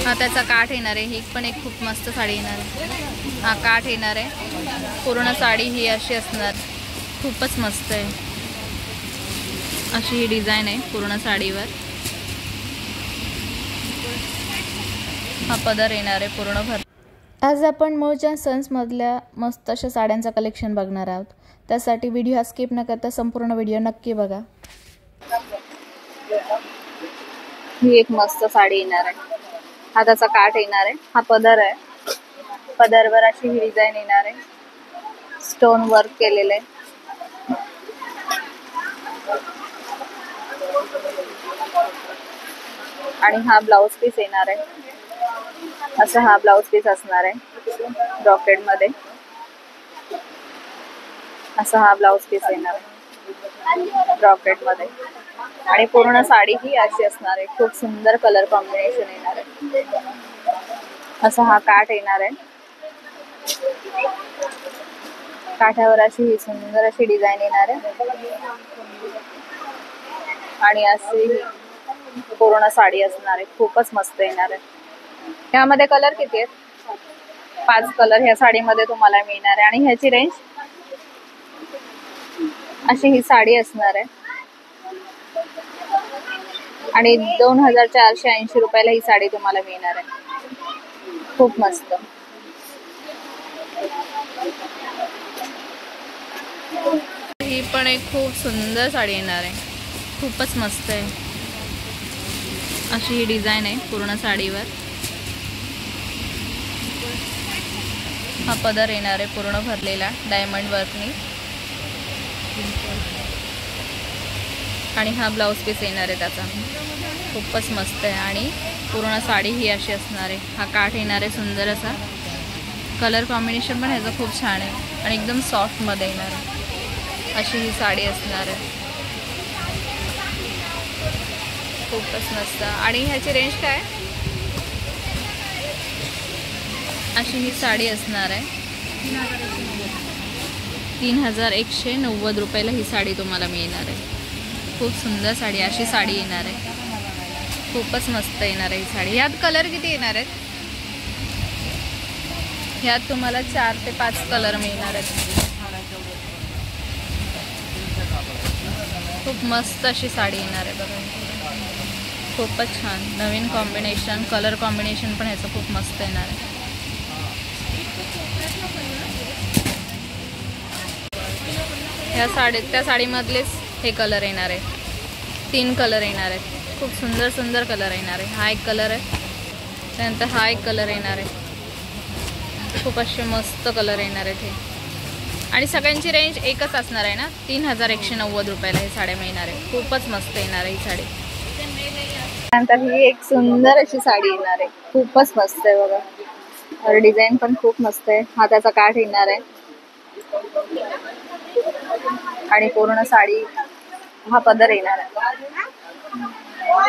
हा त्याचा काठ येणार आहे। ही पण एक खूप मस्त साडी येणार आहे। हा काठ येणार आहे। पूर्ण साडी ही अशी असणार, खूपच मस्त आहे। अशी ही डिझाइन आहे पूर्ण साडीवर। हा पदर येणार आहे पूर्ण भर। आज आपण मूळच्या सन्समधल्या मस्त अशा साड्यांचा कलेक्शन बघणार आहोत। त्यासाठी व्हिडिओ हा स्किप न करता संपूर्ण व्हिडिओ नक्की बघा। ही एक मस्त साडी येणार आहे। हा त्याचा काठ येणार आहे। हा पदर आहे। पदरवर अशी ही डिझाइन येणार आहे, स्टोन वर्क केलेले आहे। आणि हा ब्लाउज पीस येणार आहे। असा हा ब्लाउज पीस असणार आहे ब्रॉकेट मध्ये। असा हा ब्लाउज पीस येणार आहे ब्रॉकेट मध्ये। आणि पूर्ण साडी ही अशी असणार आहे। खूप सुंदर कलर कॉम्बिनेशन येणार आहे। असा हा काठ येणार आहे। काठावर अशी ही सुंदर अशी डिझाइन येणार आहे। आणि अशी पूर्ण साडी असणार आहे। खूपच मस्त येणार आहे। यामध्ये कलर किती आहेत? 5 कलर ह्या साडीमध्ये तुम्हाला मिळणार आहे। आणि ह्याची रेंज अशी ही साडी असणार आहे। आणि 2480 रुपयाला ही साडी तुम्हाला मिळणार आहे। खूप मस्त। ही पण एक खूप सुंदर साडी येणार आहे। खूपच मस्त आहे। अशी ही डिझाइन आहे पूर्ण साडीवर। हा पदर येणार आहे पूर्ण भरलेला डायमंड वर्कनी। आणि हा ब्लाउज पीस येणार आहे त्याचा। खूपच मस्त आहे। आणि पूर्ण साडी ही अशी असणार आहे। हा काठ येणार आहे सुंदर असा। कलर कॉम्बिनेशन पण ह्याचं खूप छान आहे आणि एकदम सॉफ्ट मध्ये येणार आहे। अशी ही साडी असणार आहे। खूपच मस्त। आणि ह्याची रेंज काय? अशी ही साडी असणार आहे। 3190 रुपयाला ही साडी तुम्हाला मिळणार आहे। खूप सुंदर साडी, अशी साडी येणार आहे। खूपच मस्त येणार आहे ही साडी। यात कलर किती येणार आहेत? ह्यात तुम्हाला 4 ते 5 कलर मिळणार आहेत। खूप मस्त अशी साडी येणार आहे बघा। खूपच छान नवीन कॉम्बिनेशन, कलर कॉम्बिनेशन पण ह्याचं खूप मस्त येणार आहे। ह्या त्या साडीमधलेच हे कलर येणार आहे। 3 कलर येणार आहेत। खूप सुंदर सुंदर कलर येणार आहे। हा एक कलर आहे, त्यानंतर हा एक कलर येणार आहे। खूप असे मस्त कलर येणार आहेत हे। आणि सगळ्यांची रेंज एकच असणार आहे ना, 3190 रुपयाला ही साडी मिळणार आहे। खूपच मस्त येणार आहे ही साडी। त्यानंतर ही एक सुंदर अशी साडी येणार आहे। खूपच मस्त आहे बघा। और डिझाइन पण खूप मस्त आहे। हा त्याचा काठ येणार आहे। आणि पूर्ण साडी हा पदर येणार आहे।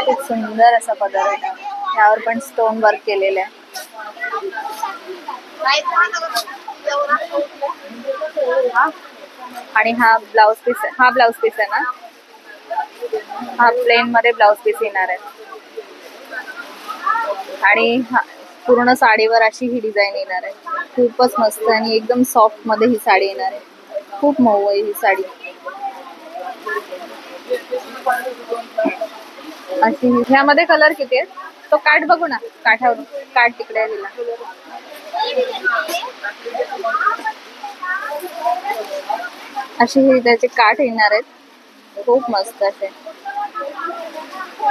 खूप सुंदर असा पदर येणार आहे। यावर पण स्टोन वर्क केलेलं आहे। आणि हा ब्लाउज पीस आहे। हा ब्लाउज पीस आहे ना, हा प्लेन मध्ये ब्लाउज पीस येणार आहे। आणि हा पूर्ण साडीवर अशी ही डिझाइन येणार आहे। खूपच मस्त आणि एकदम सॉफ्ट मध्ये ही साडी येणार आहे। खूप मऊ आहे ही साडी। अशी ह्यामध्ये कलर किती आहेत? तो काठ बघू ना, काठावर काठ तिकडे दिला। अशी ही त्याचे काठ येणार आहेत। खूप मस्त असे।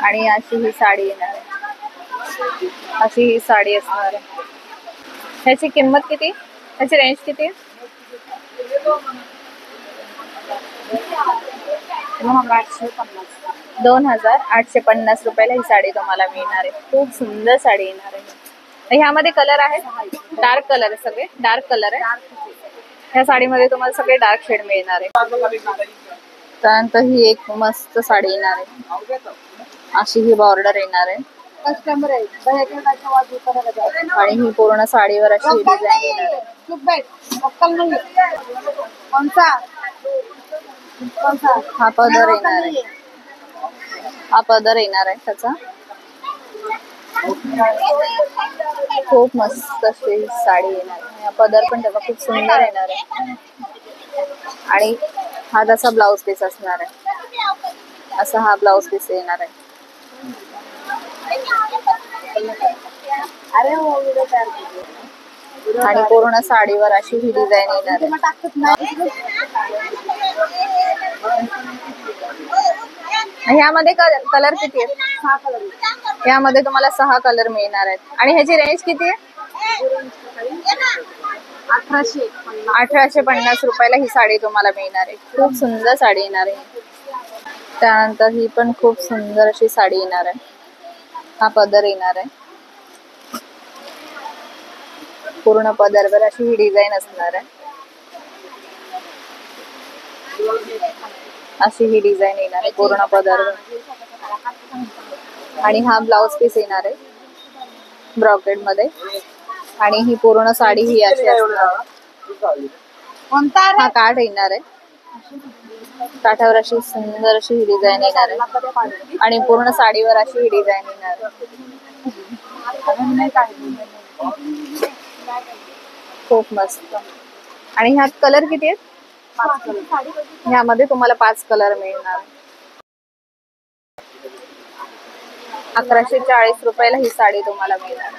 आणि अशी ही साडी येणार आहे। अशी ही साडी असणार आहे। ह्याची किंमत किती? ह्याची रेंज किती? 2850 रुपयाला ही साडी तुम्हाला मिळणार आहे। खूप सुंदर साडी येणार आहे। ह्यामध्ये कलर आहेत, डार्क कलर आहे, सगळे डार्क कलर आहे। ह्या साडीमध्ये तुम्हाला सगळे डार्क शेड मिळणार आहे। त्यानंतर ही एक मस्त साडी येणार आहे। अशी ही बॉर्डर येणार आहे। आणि ही पूर्ण साडीवर अशी डिझाइन येणार आहे। हा पदर येणार आहे। हा पदर येणार आहे त्याचा। खूप मस्त अशी साडी येणार आहे. पदर पण त्याचा खूप सुंदर येणार आहे आणि हा तसा ब्लाउज पीस असणार आहे. असा हा ब्लाउज पीस येणार आहे. आणि पूर्ण साडीवर अशी ही डिझाईन येणार आहे. ह्यामध्ये कलर किती आहेत? 6 कलर. यामध्ये तुम्हाला 6 कलर मिळणार आहेत. आणि ह्याची रेंज किती आहे? 1850 रुपयाला ही साडी तुम्हाला मिळणार आहे. खूप सुंदर साडी येणार आहे. त्यानंतर ही पण खूप सुंदर अशी साडी येणार आहे. हा पदर येणार आहे. पूर्ण पदरवर अशी ही डिझाईन असणार आहे. अशी ही डिझाईन येणार आहे पूर्ण पदरवर. आणि हा ब्लाउज पीस येणार आहे ब्रॉकेट मध्ये. आणि ही पूर्ण साडी ही अशी असणार. हा काठ येणार आहे. काठावर अशी सुंदर अशी ही डिझाईन येणार आहे. आणि पूर्ण साडीवर अशी ही डिझाईन येणार आहे. खूप मस्त. आणि ह्यात कलर किती आहेत? 5 कलर. ह्यामध्ये तुम्हाला 5 कलर मिळणार. 1140 रुपयाला ही साडी तुम्हाला मिळणार.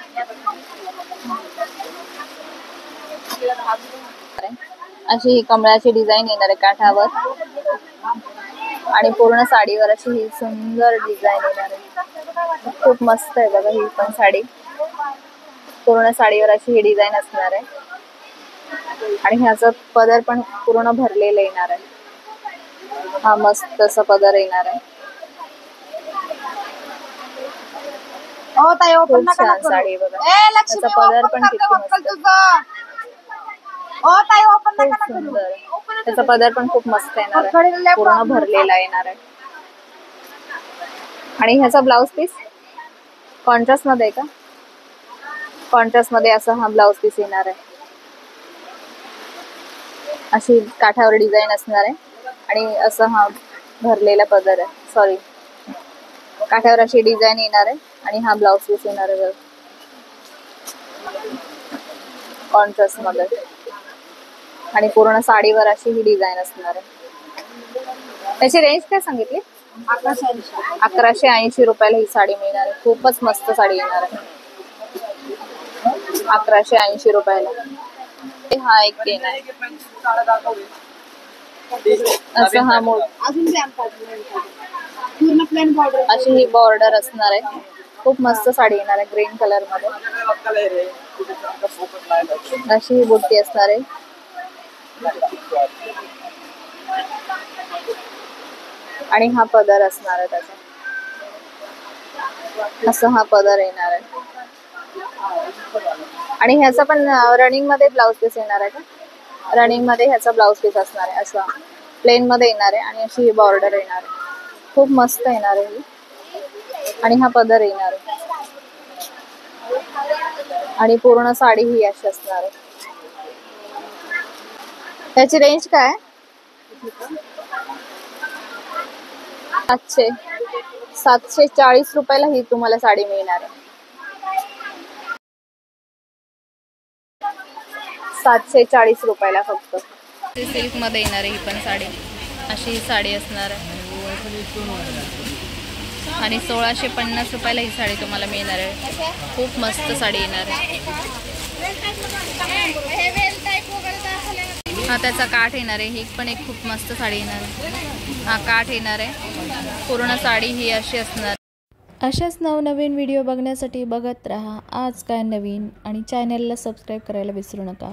अशी ही कमळाची डिझाईन येणार आहे काठावर. आणि पूर्ण साडीवर अशी ही सुंदर डिझाईन येणार आहे. खूप मस्त आहे बघा ही पण साडी. पूर्ण साडीवर अशी ही डिझाईन असणार आहे. आणि ह्याचा पदर पण पूर्ण भरलेला येणार आहे. हा मस्त असा पदर येणार आहे. खूप छान साडी बघा. त्याचा पदर पण किती मस्त. खूप सुंदर. त्याचा पदर पण खूप मस्त येणार आहे. पूर्ण भरलेला येणार आहे. आणि ह्याचा ब्लाउज पीस कॉन्ट्रास्ट मध्ये आहे का? कॉन्ट्रास्ट मध्ये असा हा ब्लाउज पीस येणार आहे. अशी काठावर डिझाईन असणार आहे. आणि असं हा भरलेला पदर आहे. सॉरी, काठावर अशी डिझाईन येणार आहे. आणि हा ब्लाउज पीस येणार आहे कॉन्ट्रास्ट मध्ये. आणि पूर्ण साडीवर अशी ही डिझाईन असणार आहे. त्याची रेंज काय सांगितली? 1180 रुपयाला ही साडी मिळणार आहे. खूपच मस्त साडी येणार आहे. 1180 रुपयाला. हा एक पेन आहे. असं हा अशी ही बॉर्डर असणार आहे. खूप मस्त साडी येणार आहे ग्रीन कलर मध्ये. अशी ही बुट्टी असणार आहे. आणि हा पदर असणार आहे त्याचा. असं हा पदर येणार आहे. आणि ह्याचा पण रनिंग मध्ये ब्लाउज पीस येणार आहे का? रनिंग मध्ये ह्याचा ब्लाउज पीस असणार आहे. असं प्लेन मध्ये येणार आहे. आणि अशी ही बॉर्डर येणार आहे. खूप मस्त येणार आहे ही. आणि हा पदर येणार आहे. आणि पूर्ण साडी ही अशी असणार आहे. त्याची रेंज काय? 740 रुपयाला ही तुम्हाला साडी मिळणार आहे. 740 रुपयाला फक्त. सिल्क मध्ये येणार आहे ही पण साडी. अशी ही साडी असणार आहे. आणि 1650 रुपयाला ही साडी तुम्हाला मिळणार आहे. खूप मस्त साडी येणार आहे. हा त्याचा काठ येणार आहे. ही पण एक खूप मस्त साडी येणार आहे. हा काठ येणार आहे. पूर्ण साडी ही अशी असणार. अशाच नवनवीन व्हिडिओ बघण्यासाठी बघत राहा आज काय नवीन. आणि चॅनलला सबस्क्राईब करायला विसरू नका.